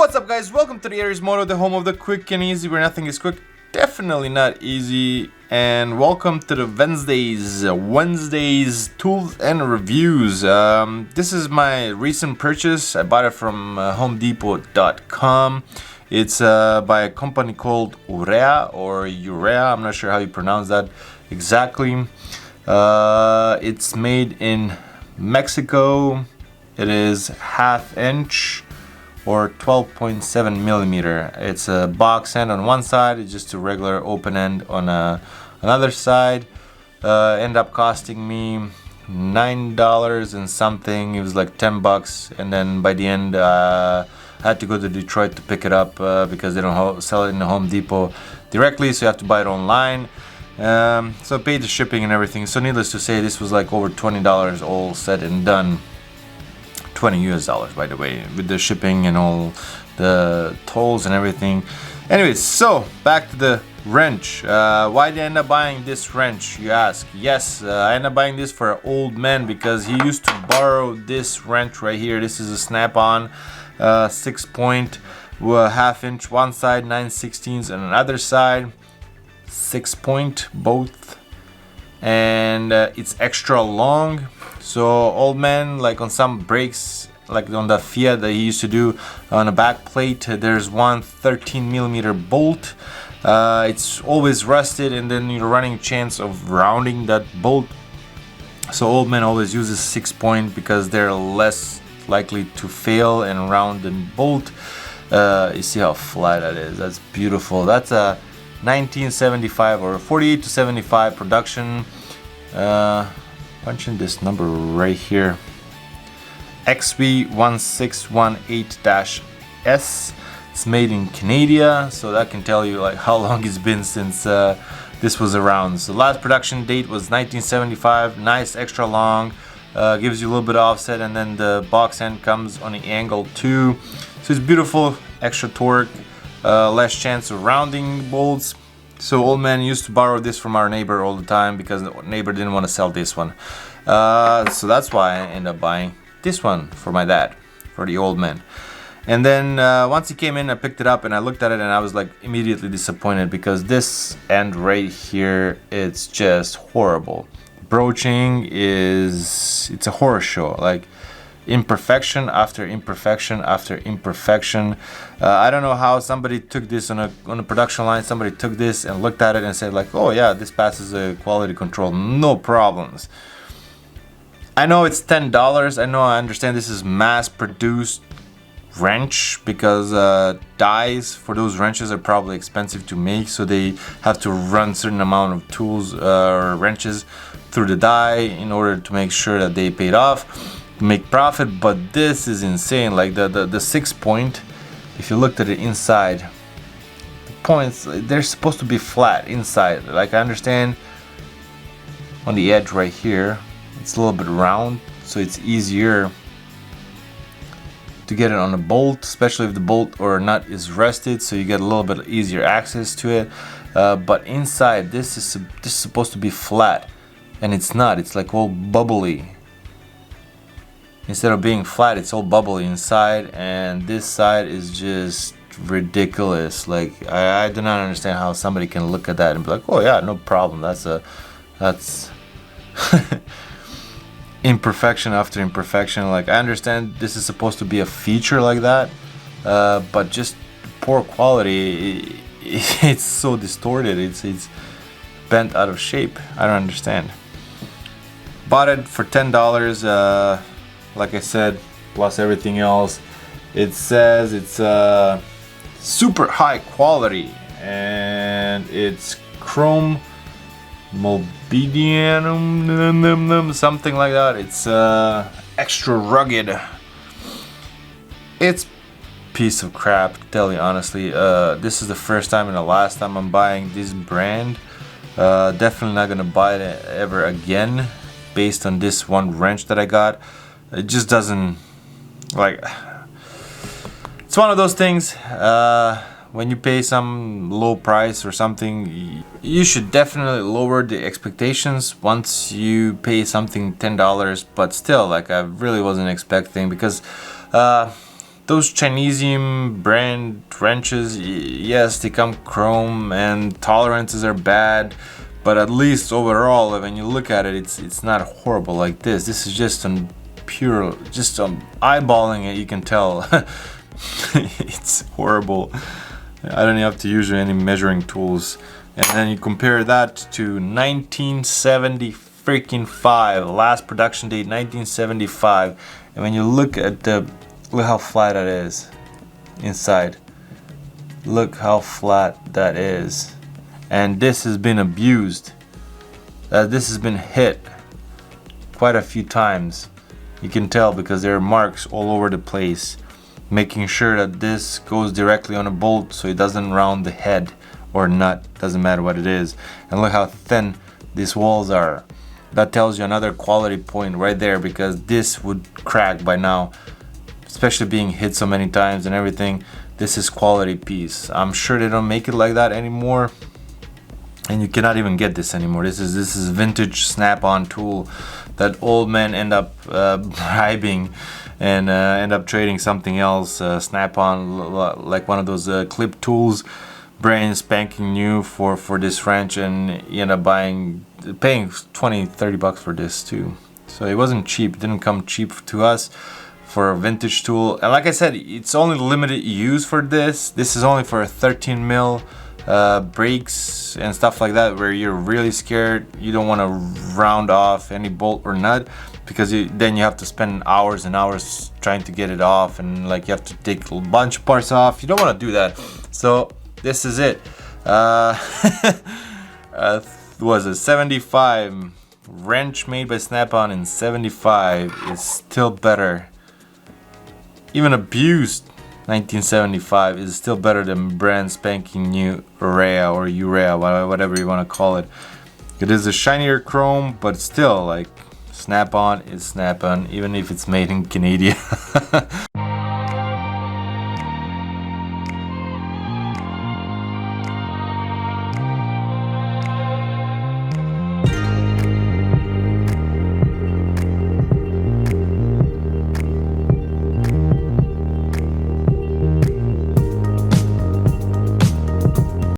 What's up, guys? Welcome to the Aries Moto, the home of the quick and easy, where nothing is quick, definitely not easy. And welcome to the Wednesdays tools and reviews. This is my recent purchase. I bought it from homedepot.com. It's by a company called Urrea or Urrea. I'm not sure how you pronounce that exactly. It's made in Mexico. It is 1/2 inch or 12.7 millimeter. It's a box end on one side, it's just a regular open end on another side. Ended up costing me $9 and something. It was like 10 bucks, and then by the end I had to go to Detroit to pick it up because they don't sell it in the Home Depot directly, so you have to buy it online. So I paid the shipping and everything, so needless to say, this was like over $20 all said and done. $20 US, by the way, with the shipping and all the tolls and everything. Anyways, so back to the wrench. Why did I end up buying this wrench, you ask? Yes, I ended up buying this for an old man because he used to borrow this wrench right here. This is a snap-on 6-point, 1/2 inch one side, 9/16 on another side, 6-point both, and it's extra long. So old man, like on some brakes, like on the Fiat that he used to do on the back plate, there's one 13 millimeter bolt. It's always rusted, and then you're running chance of rounding that bolt. So old man always uses 6-point because they're less likely to fail and round than bolt. You see how flat that is? That's beautiful. That's a 1975 or 48 to 75 production. Punch in this number right here, XV1618-S. It's made in Canada, so that can tell you like how long it's been since this was around. So last production date was 1975. Nice, extra long, gives you a little bit of offset, and then the box end comes on the angle too. So it's beautiful, extra torque, less chance of rounding bolts. So old man used to borrow this from our neighbor all the time because the neighbor didn't want to sell this one. So that's why I ended up buying this one for my dad, for the old man. And then once he came in, I picked it up and I looked at it and I was like immediately disappointed because this end right here, it's just horrible. Broaching it's a horror show. Like imperfection after imperfection after imperfection. I don't know how somebody took this on a production line. Somebody took this and looked at it and said like, oh yeah, this passes a quality control, no problems. I know it's $10. I understand this is mass produced wrench because dies for those wrenches are probably expensive to make, so they have to run certain amount of tools or wrenches through the die in order to make sure that they paid off, make profit. But this is insane. Like the 6-point, if you looked at it inside, the points, they're supposed to be flat inside. Like I understand on the edge right here it's a little bit round, so it's easier to get it on a bolt, especially if the bolt or nut is rusted, so you get a little bit easier access to it. But inside, this is supposed to be flat, and it's not. It's like all bubbly. Instead of being flat, it's all bubbly inside, and this side is just ridiculous. Like I do not understand how somebody can look at that and be like, oh yeah, no problem. That's imperfection after imperfection. Like I understand this is supposed to be a feature like that, but just poor quality. It's so distorted. It's bent out of shape. I don't understand. Bought it for $10. Like I said, plus everything else. It says it's super high quality and it's chrome molybdenum, something like that. It's extra rugged. It's piece of crap, to tell you honestly. This is the first time and the last time I'm buying this brand. Definitely not gonna buy it ever again based on this one wrench that I got. It just doesn't, like, it's one of those things, when you pay some low price or something, you should definitely lower the expectations once you pay something $10. But still, like, I really wasn't expecting, because those Chinesium brand wrenches, yes, they come chrome and tolerances are bad, but at least overall, when you look at it, it's not horrible like this. This is just on pure, just eyeballing it, you can tell it's horrible. I don't have to use any measuring tools. And then you compare that to 1975, last production date 1975, and when you look at look how flat that is inside. Look how flat that is. And this has been abused. This has been hit quite a few times. You can tell because there are marks all over the place, making sure that this goes directly on a bolt so it doesn't round the head or nut, doesn't matter what it is. And look how thin these walls are. That tells you another quality point right there, because this would crack by now, especially being hit so many times and everything. This is quality piece. I'm sure they don't make it like that anymore, and you cannot even get this anymore. This is vintage snap-on tool that old men end up bribing and end up trading something else. Snap-on, like one of those clip tools, brand spanking new for this wrench, and you end up paying 20-30 bucks for this too. So it wasn't cheap. It didn't come cheap to us for a vintage tool. And like I said, it's only limited use for this. This is only for a 13 mil brakes and stuff like that, where you're really scared. You don't want to round off any bolt or nut, because then you have to spend hours and hours trying to get it off, and like you have to take a bunch of parts off. You don't want to do that. So this is it. Was a 75 wrench made by Snap-on in 75 is still better. Even abused 1975 is still better than brand spanking new Urrea or Urrea, whatever you want to call it. It is a shinier chrome, but still, like, Snap-on is Snap-on, even if it's made in Canada.